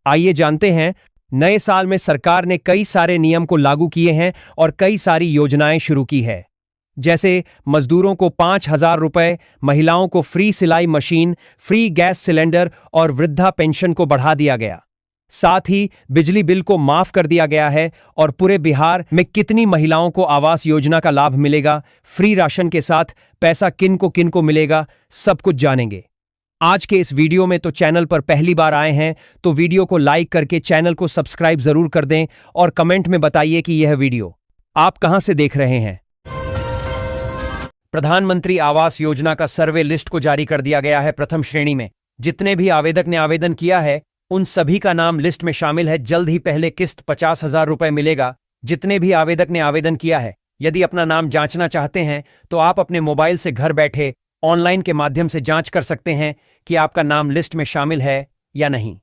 आइए जानते हैं। नए साल में सरकार ने कई सारे नियम को लागू किए हैं और कई सारी योजनाएं शुरू की है। जैसे मजदूरों को 5,000 रुपए, महिलाओं को फ्री सिलाई मशीन, फ्री गैस सिलेंडर और वृद्धा पेंशन को बढ़ा दिया गया। साथ ही बिजली बिल को माफ कर दिया गया है और पूरे बिहार में कितनी महिलाओं को आवास योजना का लाभ मिलेगा, फ्री राशन के साथ पैसा किन को मिलेगा, सब कुछ जानेंगे आज के इस वीडियो में। तो चैनल पर पहली बार आए हैं तो वीडियो को लाइक करके चैनल को सब्सक्राइब जरूर कर दें और कमेंट में बताइए कि यह वीडियो आप कहां से देख रहे हैं। प्रधानमंत्री आवास योजना का सर्वे लिस्ट को जारी कर दिया गया है। प्रथम श्रेणी में जितने भी आवेदक ने आवेदन किया है उन सभी का नाम लिस्ट में शामिल है। जल्द ही पहले किस्त 50,000 रुपए मिलेगा। जितने भी आवेदक ने आवेदन किया है, यदि अपना नाम जांचना चाहते हैं तो आप अपने मोबाइल से घर बैठे ऑनलाइन के माध्यम से जांच कर सकते हैं कि आपका नाम लिस्ट में शामिल है या नहीं।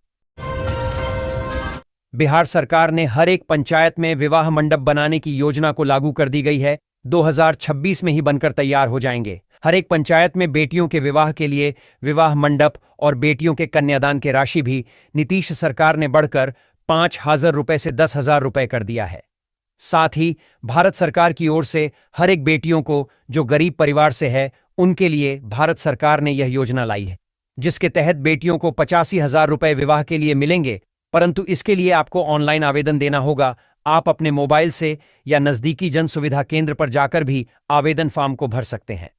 बिहार सरकार ने हर एक पंचायत में विवाह मंडप बनाने की योजना को लागू कर दी गई है। 2026 में ही बनकर तैयार हो जाएंगे। हर एक पंचायत में बेटियों के विवाह के लिए विवाह मंडप और बेटियों के कन्यादान की राशि भी नीतीश सरकार ने बढ़कर 5,000 रुपए से 10,000 रुपए कर दिया है। साथ ही भारत सरकार की ओर से हर एक बेटियों को जो गरीब परिवार से है उनके लिए भारत सरकार ने यह योजना लाई है, जिसके तहत बेटियों को 85,000 रुपए विवाह के लिए मिलेंगे। परंतु इसके लिए आपको ऑनलाइन आवेदन देना होगा। आप अपने मोबाइल से या नजदीकी जन सुविधा केंद्र पर जाकर भी आवेदन फॉर्म को भर सकते हैं।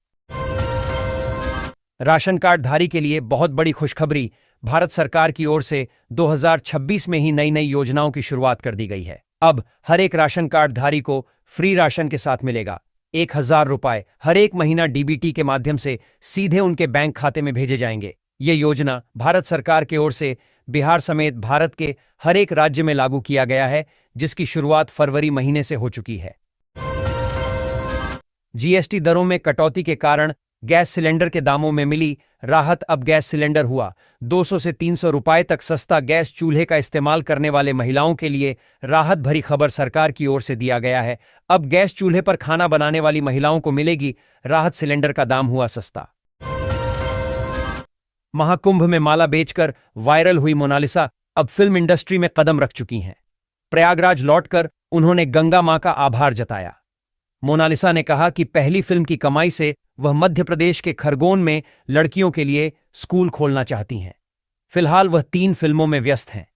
राशन कार्ड धारी के लिए बहुत बड़ी खुशखबरी। भारत सरकार की ओर से 2026 में ही नई योजनाओं की शुरुआत कर दी गई है। अब हर एक राशन कार्ड धारी को फ्री राशन के साथ मिलेगा। 1,000 रुपए हर एक महीना डीबीटी के माध्यम से सीधे उनके बैंक खाते में भेजे जाएंगे। ये योजना भारत सरकार की ओर से बिहार समेत भारत के हर एक राज्य में लागू किया गया है, जिसकी शुरुआत फरवरी महीने से हो चुकी है। जीएसटी दरों में कटौती के कारण गैस सिलेंडर के दामों में मिली राहत। अब गैस सिलेंडर हुआ 200 से 300 रुपए तक सस्ता। गैस चूल्हे का इस्तेमाल करने वाले महिलाओं के लिए राहत भरी खबर सरकार की ओर से दिया गया है। अब गैस चूल्हे पर खाना बनाने वाली महिलाओं को मिलेगी राहत। सिलेंडर का दाम हुआ सस्ता। महाकुंभ में माला बेचकर वायरल हुई मोनालिसा अब फिल्म इंडस्ट्री में कदम रख चुकी हैं। प्रयागराज लौटकर उन्होंने गंगा मां का आभार जताया। मोनालिसा ने कहा कि पहली फिल्म की कमाई से वह मध्य प्रदेश के खरगोन में लड़कियों के लिए स्कूल खोलना चाहती हैं। फिलहाल वह 3 फिल्मों में व्यस्त हैं।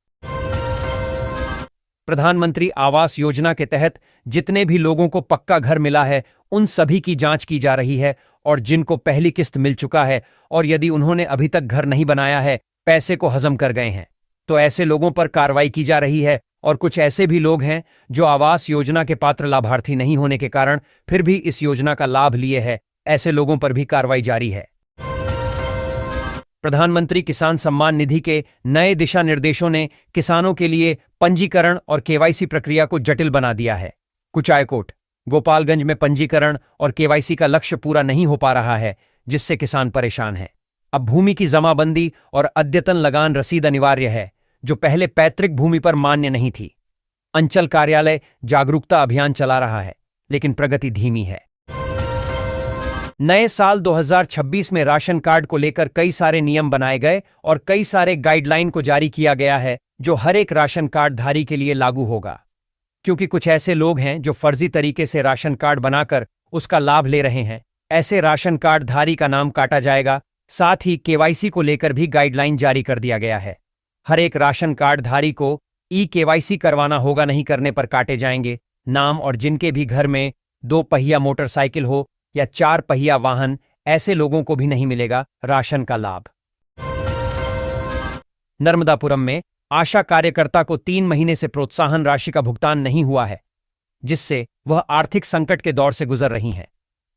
प्रधानमंत्री आवास योजना के तहत जितने भी लोगों को पक्का घर मिला है उन सभी की जांच की जा रही है और जिनको पहली किस्त मिल चुका है और यदि उन्होंने अभी तक घर नहीं बनाया है, पैसे को हजम कर गए हैं, तो ऐसे लोगों पर कार्रवाई की जा रही है। और कुछ ऐसे भी लोग हैं जो आवास योजना के पात्र लाभार्थी नहीं होने के कारण फिर भी इस योजना का लाभ लिए हैं। ऐसे लोगों पर भी कार्रवाई जारी है। प्रधानमंत्री किसान सम्मान निधि के नए दिशा निर्देशों ने किसानों के लिए पंजीकरण और केवाईसी प्रक्रिया को जटिल बना दिया है। कुचायकोट, गोपालगंज में पंजीकरण और केवाईसी का लक्ष्य पूरा नहीं हो पा रहा है, जिससे किसान परेशान हैं। अब भूमि की जमाबंदी और अद्यतन लगान रसीद अनिवार्य है, जो पहले पैतृक भूमि पर मान्य नहीं थी। अंचल कार्यालय जागरूकता अभियान चला रहा है, लेकिन प्रगति धीमी है। नए साल 2026 में राशन कार्ड को लेकर कई सारे नियम बनाए गए और कई सारे गाइडलाइन को जारी किया गया है, जो हर एक राशन कार्ड धारी के लिए लागू होगा। क्योंकि कुछ ऐसे लोग हैं जो फर्जी तरीके से राशन कार्ड बनाकर उसका लाभ ले रहे हैं, ऐसे राशन कार्ड धारी का नाम काटा जाएगा। साथ ही केवाईसी को लेकर भी गाइडलाइन जारी कर दिया गया है। हर एक राशन कार्ड धारी को केवाईसी करवाना होगा, नहीं करने पर काटे जाएंगे नाम। और जिनके भी घर में 2 पहिया मोटरसाइकिल हो या 4 पहिया वाहन, ऐसे लोगों को भी नहीं मिलेगा राशन का लाभ। नर्मदापुरम में आशा कार्यकर्ता को 3 महीने से प्रोत्साहन राशि का भुगतान नहीं हुआ है, जिससे वह आर्थिक संकट के दौर से गुजर रही हैं।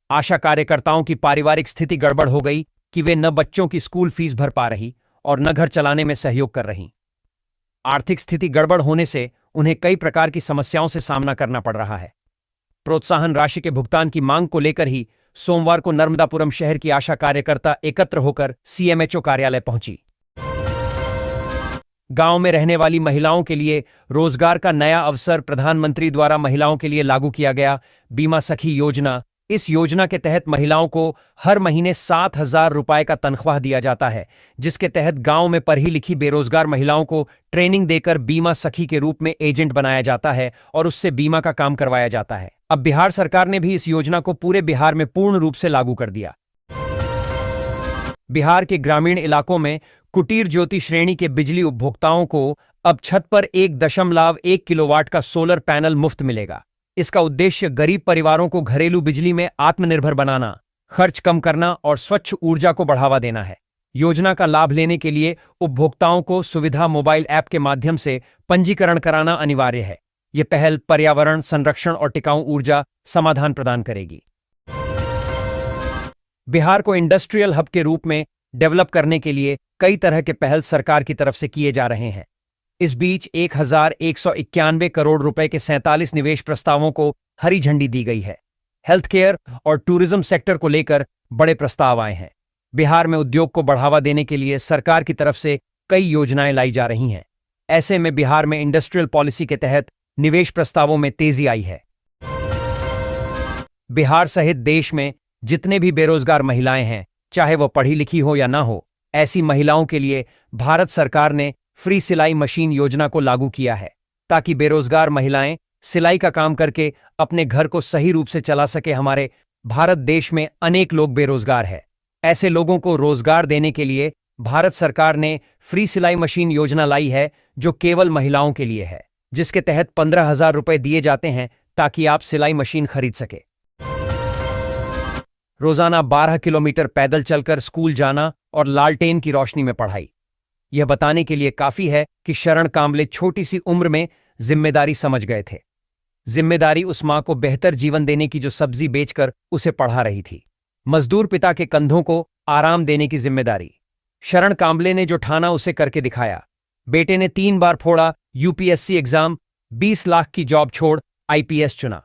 आशा कार्यकर्ताओं की पारिवारिक स्थिति गड़बड़ हो गई कि वे न बच्चों की स्कूल फीस भर पा रही और न घर चलाने में सहयोग कर रही। आर्थिक स्थिति गड़बड़ होने से उन्हें कई प्रकार की समस्याओं से सामना करना पड़ रहा है। प्रोत्साहन राशि के भुगतान की मांग को लेकर ही सोमवार को नर्मदापुरम शहर की आशा कार्यकर्ता एकत्र होकर सीएमएचओ कार्यालय पहुंची। गांव में रहने वाली महिलाओं के लिए रोजगार का नया अवसर प्रधानमंत्री द्वारा महिलाओं के लिए लागू किया गया बीमा सखी योजना इस योजना के तहत महिलाओं को हर महीने 7,000 रुपए का तनख्वाह दिया जाता है, जिसके तहत गांव में पढ़ी लिखी बेरोजगार महिलाओं को ट्रेनिंग देकर बीमा सखी के रूप में एजेंट बनाया जाता है और उससे बीमा का काम करवाया जाता है। अब बिहार सरकार ने भी इस योजना को पूरे बिहार में पूर्ण रूप से लागू कर दिया। बिहार के ग्रामीण इलाकों में कुटीर ज्योति श्रेणी के बिजली उपभोक्ताओं को अब छत पर 1.1 किलोवाट का सोलर पैनल मुफ्त मिलेगा। इसका उद्देश्य गरीब परिवारों को घरेलू बिजली में आत्मनिर्भर बनाना, खर्च कम करना और स्वच्छ ऊर्जा को बढ़ावा देना है। योजना का लाभ लेने के लिए उपभोक्ताओं को सुविधा मोबाइल ऐप के माध्यम से पंजीकरण कराना अनिवार्य है। यह पहल पर्यावरण संरक्षण और टिकाऊ ऊर्जा समाधान प्रदान करेगी। बिहार को इंडस्ट्रियल हब के रूप में डेवलप करने के लिए कई तरह के पहल सरकार की तरफ से किए जा रहे हैं। इस बीच 1,191 करोड़ रुपए के 47 निवेश प्रस्तावों को हरी झंडी दी गई है। हेल्थ केयर और टूरिज्म सेक्टर को लेकर बड़े प्रस्ताव आए हैं। बिहार में उद्योग को बढ़ावा देने के लिए सरकार की तरफ से कई योजनाएं लाई जा रही हैं। ऐसे में बिहार में इंडस्ट्रियल पॉलिसी के तहत निवेश प्रस्तावों में तेजी आई है। बिहार सहित देश में जितने भी बेरोजगार महिलाएं हैं, चाहे वो पढ़ी लिखी हो या ना हो, ऐसी महिलाओं के लिए भारत सरकार ने फ्री सिलाई मशीन योजना को लागू किया है, ताकि बेरोजगार महिलाएं सिलाई का काम करके अपने घर को सही रूप से चला सके। हमारे भारत देश में अनेक लोग बेरोजगार हैं। ऐसे लोगों को रोजगार देने के लिए भारत सरकार ने फ्री सिलाई मशीन योजना लाई है, जो केवल महिलाओं के लिए है, जिसके तहत 15,000 रुपए दिए जाते हैं ताकि आप सिलाई मशीन खरीद सके। रोजाना 12 किलोमीटर पैदल चलकर स्कूल जाना और लालटेन की रोशनी में पढ़ाई। यह बताने के लिए काफी है कि शरण कांबले छोटी सी उम्र में जिम्मेदारी समझ गए थे। जिम्मेदारी उस मां को बेहतर जीवन देने की जो सब्जी बेचकर उसे पढ़ा रही थी। मजदूर पिता के कंधों को आराम देने की जिम्मेदारी शरण कांबले ने जो ठाना उसे करके दिखाया। बेटे ने 3 बार फोड़ा यूपीएससी एग्जाम, 20 लाख की जॉब छोड़ आईपीएस चुना।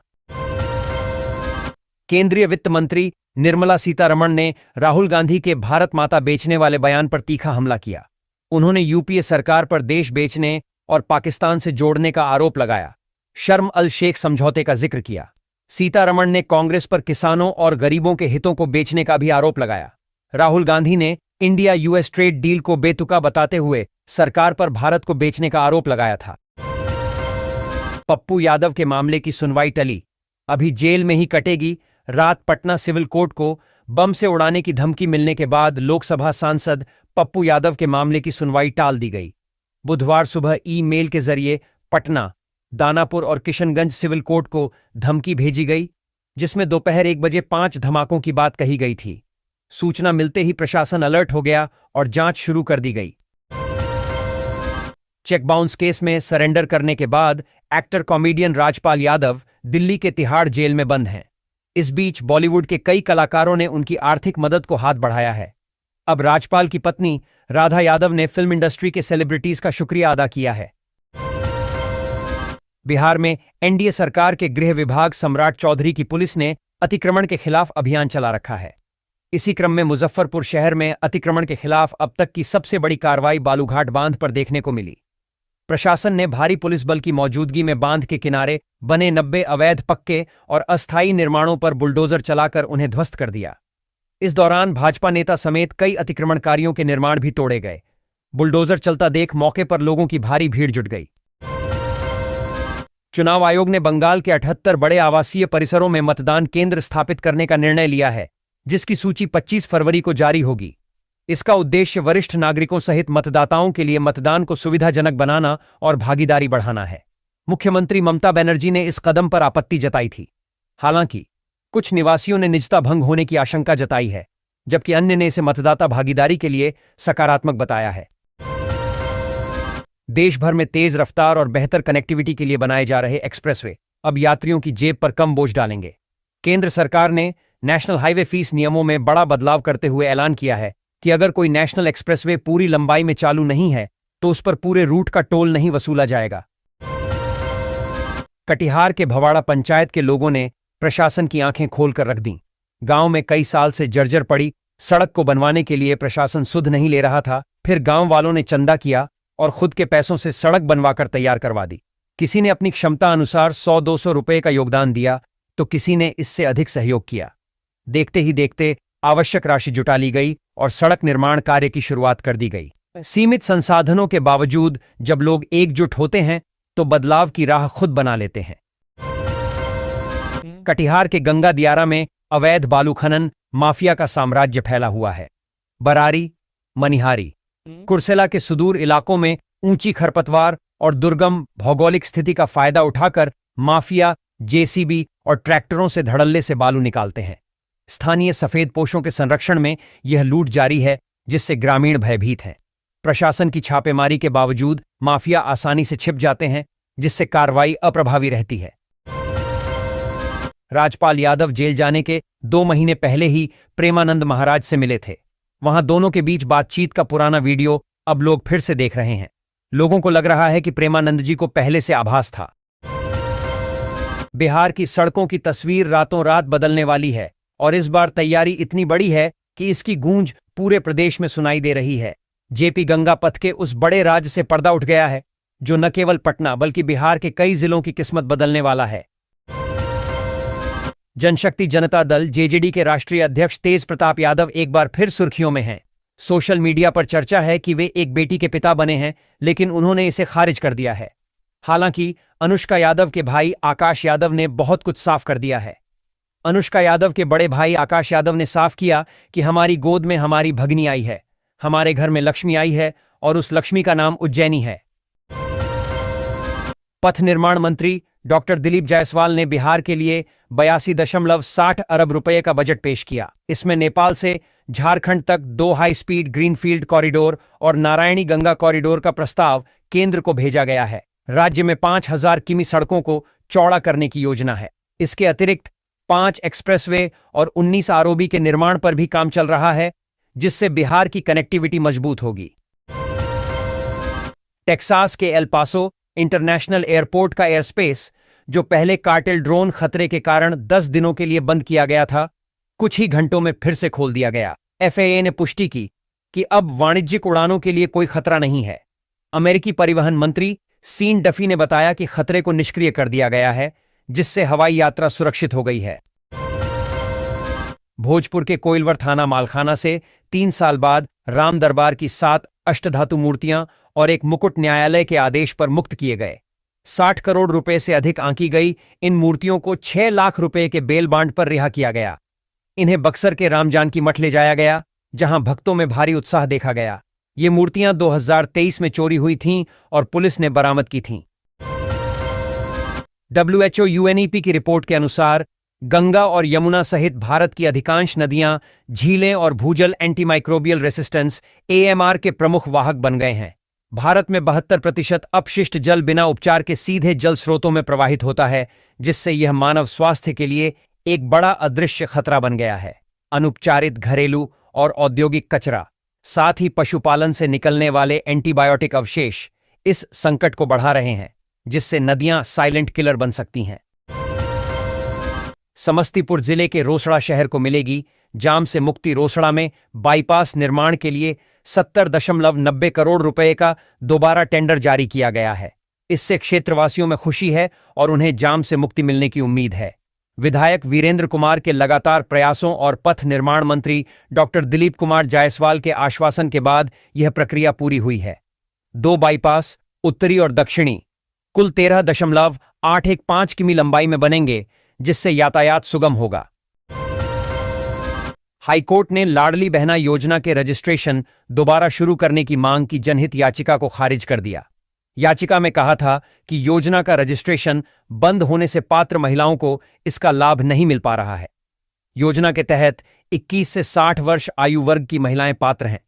केंद्रीय वित्त मंत्री निर्मला सीतारमण ने राहुल गांधी के भारत माता बेचने वाले बयान पर तीखा हमला किया। उन्होंने यूपीए सरकार पर देश बेचने और पाकिस्तान से जोड़ने का आरोप लगाया। शर्म अल शेख समझौते का जिक्र किया। सीतारमण ने कांग्रेस पर किसानों और गरीबों के हितों को बेचने का भी आरोप लगाया। राहुल गांधी ने इंडिया यूएस ट्रेड डील को बेतुका बताते हुए सरकार पर भारत को बेचने का आरोप लगाया था। पप्पू यादव के मामले की सुनवाई टली, अभी जेल में ही कटेगी। रात पटना सिविल कोर्ट को बम से उड़ाने की धमकी मिलने के बाद लोकसभा सांसद पप्पू यादव के मामले की सुनवाई टाल दी गई। बुधवार सुबह ईमेल के जरिए पटना, दानापुर और किशनगंज सिविल कोर्ट को धमकी भेजी गई, जिसमें दोपहर 1 बजे 5 धमाकों की बात कही गई थी। सूचना मिलते ही प्रशासन अलर्ट हो गया और जांच शुरू कर दी गई। चेक बाउंस केस में सरेंडर करने के बाद एक्टर कॉमेडियन राजपाल यादव दिल्ली के तिहाड़ जेल में बंद हैं। इस बीच बॉलीवुड के कई कलाकारों ने उनकी आर्थिक मदद को हाथ बढ़ाया है। अब राजपाल की पत्नी राधा यादव ने फिल्म इंडस्ट्री के सेलिब्रिटीज का शुक्रिया अदा किया है। बिहार में एनडीए सरकार के गृह विभाग सम्राट चौधरी की पुलिस ने अतिक्रमण के खिलाफ अभियान चला रखा है। इसी क्रम में मुजफ्फरपुर शहर में अतिक्रमण के खिलाफ अब तक की सबसे बड़ी कार्रवाई बालूघाट बांध पर देखने को मिली। प्रशासन ने भारी पुलिस बल की मौजूदगी में बांध के किनारे बने 90 अवैध पक्के और अस्थायी निर्माणों पर बुलडोजर चलाकर उन्हें ध्वस्त कर दिया। इस दौरान भाजपा नेता समेत कई अतिक्रमणकारियों के निर्माण भी तोड़े गए। बुलडोजर चलता देख मौके पर लोगों की भारी भीड़ जुट गई। चुनाव आयोग ने बंगाल के 78 बड़े आवासीय परिसरों में मतदान केंद्र स्थापित करने का निर्णय लिया है, जिसकी सूची 25 फरवरी को जारी होगी। इसका उद्देश्य वरिष्ठ नागरिकों सहित मतदाताओं के लिए मतदान को सुविधाजनक बनाना और भागीदारी बढ़ाना है। मुख्यमंत्री ममता बनर्जी ने इस कदम पर आपत्ति जताई थी। हालांकि कुछ निवासियों ने निजता भंग होने की आशंका जताई है, जबकि अन्य ने इसे मतदाता भागीदारी के लिए सकारात्मक बताया है। देश भर में तेज रफ्तार और बेहतर कनेक्टिविटी के लिए बनाए जा रहे एक्सप्रेसवे अब यात्रियों की जेब पर कम बोझ डालेंगे। केंद्र सरकार ने नेशनल हाईवे फीस नियमों में बड़ा बदलाव करते हुए ऐलान किया है कि अगर कोई नेशनल एक्सप्रेसवे पूरी लंबाई में चालू नहीं है तो उस पर पूरे रूट का टोल नहीं वसूला जाएगा। कटिहार के भवाड़ा पंचायत के लोगों ने प्रशासन की आंखें खोलकर रख दीं। गांव में कई साल से जर्जर पड़ी सड़क को बनवाने के लिए प्रशासन सुध नहीं ले रहा था। फिर गांव वालों ने चंदा किया और खुद के पैसों से सड़क बनवाकर तैयार करवा दी। किसी ने अपनी क्षमता अनुसार 100-200 रुपए का योगदान दिया, तो किसी ने इससे अधिक सहयोग किया। देखते ही देखते आवश्यक राशि जुटा ली गई और सड़क निर्माण कार्य की शुरुआत कर दी गई। सीमित संसाधनों के बावजूद जब लोग एकजुट होते हैं तो बदलाव की राह खुद बना लेते हैं। कटिहार के गंगा दियारा में अवैध बालू खनन माफिया का साम्राज्य फैला हुआ है। बरारी, मनिहारी, कुर्सेला के सुदूर इलाकों में ऊंची खरपतवार और दुर्गम भौगोलिक स्थिति का फायदा उठाकर माफिया जेसीबी और ट्रैक्टरों से धड़ल्ले से बालू निकालते हैं। स्थानीय सफेद पोशों के संरक्षण में यह लूट जारी है, जिससे ग्रामीण भयभीत हैं। प्रशासन की छापेमारी के बावजूद माफिया आसानी से छिप जाते हैं, जिससे कार्रवाई अप्रभावी रहती है। राजपाल यादव जेल जाने के 2 महीने पहले ही प्रेमानंद महाराज से मिले थे। वहां दोनों के बीच बातचीत का पुराना वीडियो अब लोग फिर से देख रहे हैं। लोगों को लग रहा है कि प्रेमानंद जी को पहले से आभास था। बिहार की सड़कों की तस्वीर रातों रात बदलने वाली है और इस बार तैयारी इतनी बड़ी है कि इसकी गूंज पूरे प्रदेश में सुनाई दे रही है। जेपी गंगा पथ के उस बड़े राज से पर्दा उठ गया है, जो न केवल पटना बल्कि बिहार के कई जिलों की किस्मत बदलने वाला है। जनशक्ति जनता दल जेजेडी के राष्ट्रीय अध्यक्ष तेज प्रताप यादव एक बार फिर सुर्खियों में हैं। सोशल मीडिया पर चर्चा है कि वे एक बेटी के पिता बने हैं, लेकिन उन्होंने इसे खारिज कर दिया है। हालांकि अनुष्का यादव के भाई आकाश यादव ने बहुत कुछ साफ कर दिया है। अनुष्का यादव के बड़े भाई आकाश यादव ने साफ किया कि हमारी गोद में हमारी भगनी आई है, हमारे घर में लक्ष्मी आई है और उस लक्ष्मी का नाम उज्जैनी है। पथ निर्माण मंत्री डॉक्टर दिलीप जायसवाल ने बिहार के लिए 82.60 अरब रुपए का बजट पेश किया। इसमें नेपाल से झारखंड तक 2 हाई स्पीड ग्रीनफील्ड कॉरिडोर और नारायणी गंगा कॉरिडोर का प्रस्ताव केंद्र को भेजा गया है। राज्य में 5000 किमी सड़कों को चौड़ा करने की योजना है। इसके अतिरिक्त 5 एक्सप्रेसवे और 19 आरओबी के निर्माण पर भी काम चल रहा है, जिससे बिहार की कनेक्टिविटी मजबूत होगी। टेक्सास के एल पासो इंटरनेशनल एयरपोर्ट का एयरस्पेस, जो पहले कार्टेल ड्रोन खतरे के कारण 10 दिनों के लिए बंद किया गया था, कुछ ही घंटों में फिर से खोल दिया गया। एफएए ने पुष्टि की कि अब वाणिज्यिक उड़ानों के लिए कोई खतरा नहीं है। अमेरिकी परिवहन मंत्री सीन डफी ने बताया कि खतरे को निष्क्रिय कर दिया गया है, जिससे हवाई यात्रा सुरक्षित हो गई है। भोजपुर के कोइलवर थाना मालखाना से 3 साल बाद राम दरबार की 7 अष्टधातु मूर्तियां और एक मुकुट न्यायालय के आदेश पर मुक्त किए गए। 60 करोड़ रुपए से अधिक आंकी गई इन मूर्तियों को 6 लाख रुपए के बेल बांड पर रिहा किया गया। इन्हें बक्सर के रामजानकी मठ ले जाया गया, जहां भक्तों में भारी उत्साह देखा गया। ये मूर्तियां 2023 में चोरी हुई थीं और पुलिस ने बरामद की थीं। WHO UNEP की रिपोर्ट के अनुसार गंगा और यमुना सहित भारत की अधिकांश नदियां, झीलें और भूजल एंटीमाइक्रोबियल रेसिस्टेंस AMR के प्रमुख वाहक बन गए हैं। भारत में 72% अपशिष्ट जल बिना उपचार के सीधे जल स्रोतों में प्रवाहित होता है, जिससे यह मानव स्वास्थ्य के लिए एक बड़ा अदृश्य खतरा बन गया है। अनुपचारित घरेलू और औद्योगिक कचरा, साथ ही पशुपालन से निकलने वाले एंटीबायोटिक अवशेष इस संकट को बढ़ा रहे हैं, जिससे नदियां साइलेंट किलर बन सकती हैं। समस्तीपुर जिले के रोसड़ा शहर को मिलेगी जाम से मुक्ति। रोसड़ा में बाईपास निर्माण के लिए 70.90 करोड़ रुपए का दोबारा टेंडर जारी किया गया है। इससे क्षेत्रवासियों में खुशी है और उन्हें जाम से मुक्ति मिलने की उम्मीद है। विधायक वीरेंद्र कुमार के लगातार प्रयासों और पथ निर्माण मंत्री डॉक्टर दिलीप कुमार जायसवाल के आश्वासन के बाद यह प्रक्रिया पूरी हुई है। 2 बाईपास उत्तरी और दक्षिणी कुल 13.815 किमी लंबाई में बनेंगे, जिससे यातायात सुगम होगा। हाईकोर्ट ने लाडली बहना योजना के रजिस्ट्रेशन दोबारा शुरू करने की मांग की जनहित याचिका को खारिज कर दिया। याचिका में कहा था कि योजना का रजिस्ट्रेशन बंद होने से पात्र महिलाओं को इसका लाभ नहीं मिल पा रहा है। योजना के तहत 21 से 60 वर्ष आयु वर्ग की महिलाएं पात्र हैं,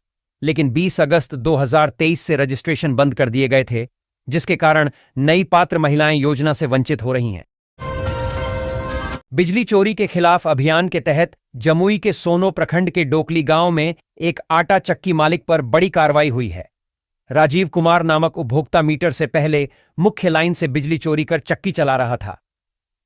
लेकिन 20 अगस्त 2023 से रजिस्ट्रेशन बंद कर दिए गए थे, जिसके कारण नई पात्र महिलाएं योजना से वंचित हो रही हैं। बिजली चोरी के खिलाफ अभियान के तहत जमुई के सोनो प्रखंड के डोकली गांव में एक आटा चक्की मालिक पर बड़ी कार्रवाई हुई है। राजीव कुमार नामक उपभोक्ता मीटर से पहले मुख्य लाइन से बिजली चोरी कर चक्की चला रहा था।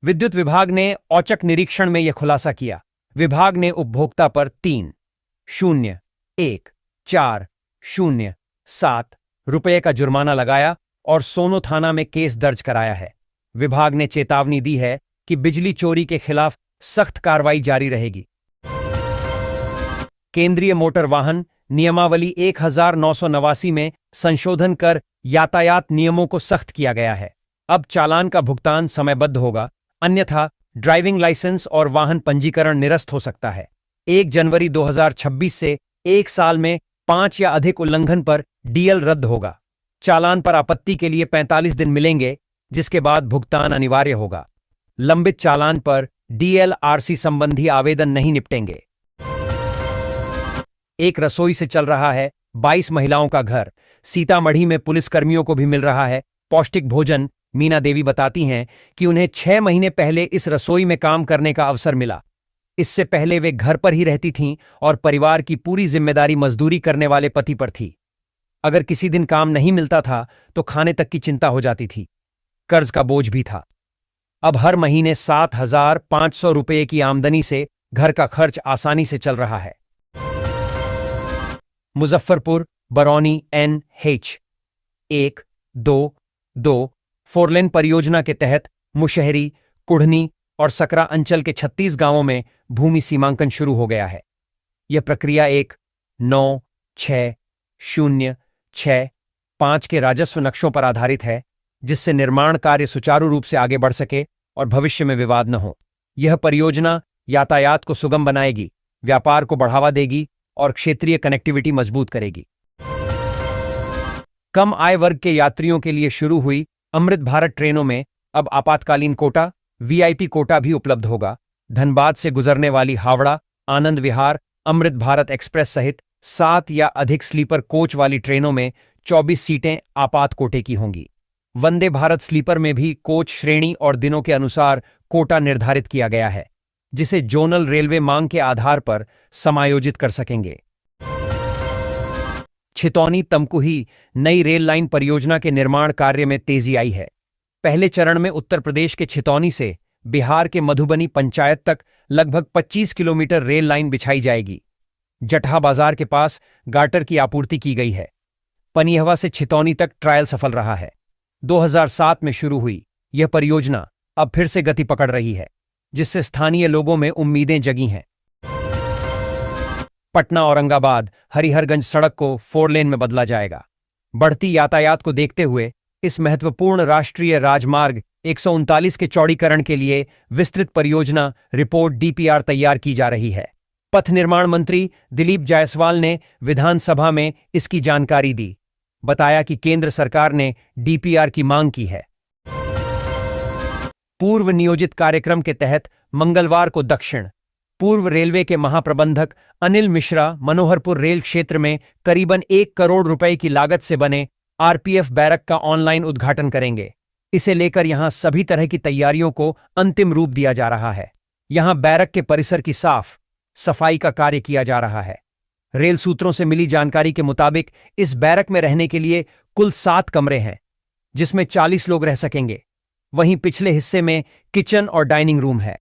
विद्युत विभाग ने औचक निरीक्षण में यह खुलासा किया। विभाग ने उपभोक्ता पर 3,0,1,4,0,7 रुपये का जुर्माना लगाया और सोनो थाना में केस दर्ज कराया है। विभाग ने चेतावनी दी है कि बिजली चोरी के खिलाफ सख्त कार्रवाई जारी रहेगी। केंद्रीय मोटर वाहन नियमावली 1989 में संशोधन कर यातायात नियमों को सख्त किया गया है। अब चालान का भुगतान समयबद्ध होगा, अन्यथा ड्राइविंग लाइसेंस और वाहन पंजीकरण निरस्त हो सकता है। 1 जनवरी 2026 से 1 साल में 5 या अधिक उल्लंघन पर डीएल रद्द होगा। चालान पर आपत्ति के लिए 45 दिन मिलेंगे, जिसके बाद भुगतान अनिवार्य होगा। लंबित चालान पर डीएल-आरसी संबंधी आवेदन नहीं निपटेंगे। एक रसोई से चल रहा है 22 महिलाओं का घर। सीतामढ़ी में पुलिसकर्मियों को भी मिल रहा है पौष्टिक भोजन। मीना देवी बताती हैं कि उन्हें 6 महीने पहले इस रसोई में काम करने का अवसर मिला। इससे पहले वे घर पर ही रहती थीं और परिवार की पूरी जिम्मेदारी मजदूरी करने वाले पति पर थी। अगर किसी दिन काम नहीं मिलता था तो खाने तक की चिंता हो जाती थी। कर्ज का बोझ भी था। अब हर महीने 7,500 रुपये की आमदनी से घर का खर्च आसानी से चल रहा है। मुजफ्फरपुर बरौनी NH 1-2-2 फोरलेन परियोजना के तहत मुशहरी, कुढ़नी और सकरा अंचल के 36 गांवों में भूमि सीमांकन शुरू हो गया है। यह प्रक्रिया 1-9-6-0-6-5 के राजस्व नक्शों पर आधारित है, जिससे निर्माण कार्य सुचारू रूप से आगे बढ़ सके और भविष्य में विवाद न हो। यह परियोजना यातायात को सुगम बनाएगी, व्यापार को बढ़ावा देगी और क्षेत्रीय कनेक्टिविटी मजबूत करेगी। कम आय वर्ग के यात्रियों के लिए शुरू हुई अमृत भारत ट्रेनों में अब आपातकालीन कोटा, वीआईपी कोटा भी उपलब्ध होगा। धनबाद से गुजरने वाली हावड़ा, आनंद विहार, अमृत भारत एक्सप्रेस सहित 7 या अधिक स्लीपर कोच वाली ट्रेनों में 24 सीटें आपात कोटे की होंगी। वंदे भारत स्लीपर में भी कोच श्रेणी और दिनों के अनुसार कोटा निर्धारित किया गया है, जिसे जोनल रेलवे मांग के आधार पर समायोजित कर सकेंगे। छितौनी तमकुही नई रेल लाइन परियोजना के निर्माण कार्य में तेजी आई है। पहले चरण में उत्तर प्रदेश के छितौनी से बिहार के मधुबनी पंचायत तक लगभग 25 किलोमीटर रेल लाइन बिछाई जाएगी। जटहा बाजार के पास गार्टर की आपूर्ति की गई है। पनियहवा से छितौनी तक ट्रायल सफल रहा है। 2007 में शुरू हुई यह परियोजना अब फिर से गति पकड़ रही है, जिससे स्थानीय लोगों में उम्मीदें जगी हैं। पटना औरंगाबाद हरिहरगंज सड़क को 4 लेन में बदला जाएगा। बढ़ती यातायात को देखते हुए इस महत्वपूर्ण राष्ट्रीय राजमार्ग 139 के चौड़ीकरण के लिए विस्तृत परियोजना रिपोर्ट DPR तैयार की जा रही है। पथ निर्माण मंत्री दिलीप जायसवाल ने विधानसभा में इसकी जानकारी दी। बताया कि केंद्र सरकार ने DPR की मांग की है। पूर्व नियोजित कार्यक्रम के तहत मंगलवार को दक्षिण पूर्व रेलवे के महाप्रबंधक अनिल मिश्रा मनोहरपुर रेल क्षेत्र में करीबन 1 करोड़ रुपए की लागत से बने RPF बैरक का ऑनलाइन उद्घाटन करेंगे। इसे लेकर यहां सभी तरह की तैयारियों को अंतिम रूप दिया जा रहा है। यहां बैरक के परिसर की साफ सफाई का कार्य किया जा रहा है। रेल सूत्रों से मिली जानकारी के मुताबिक इस बैरक में रहने के लिए कुल 7 कमरे हैं, जिसमें 40 लोग रह सकेंगे। वहीं पिछले हिस्से में किचन और डाइनिंग रूम है।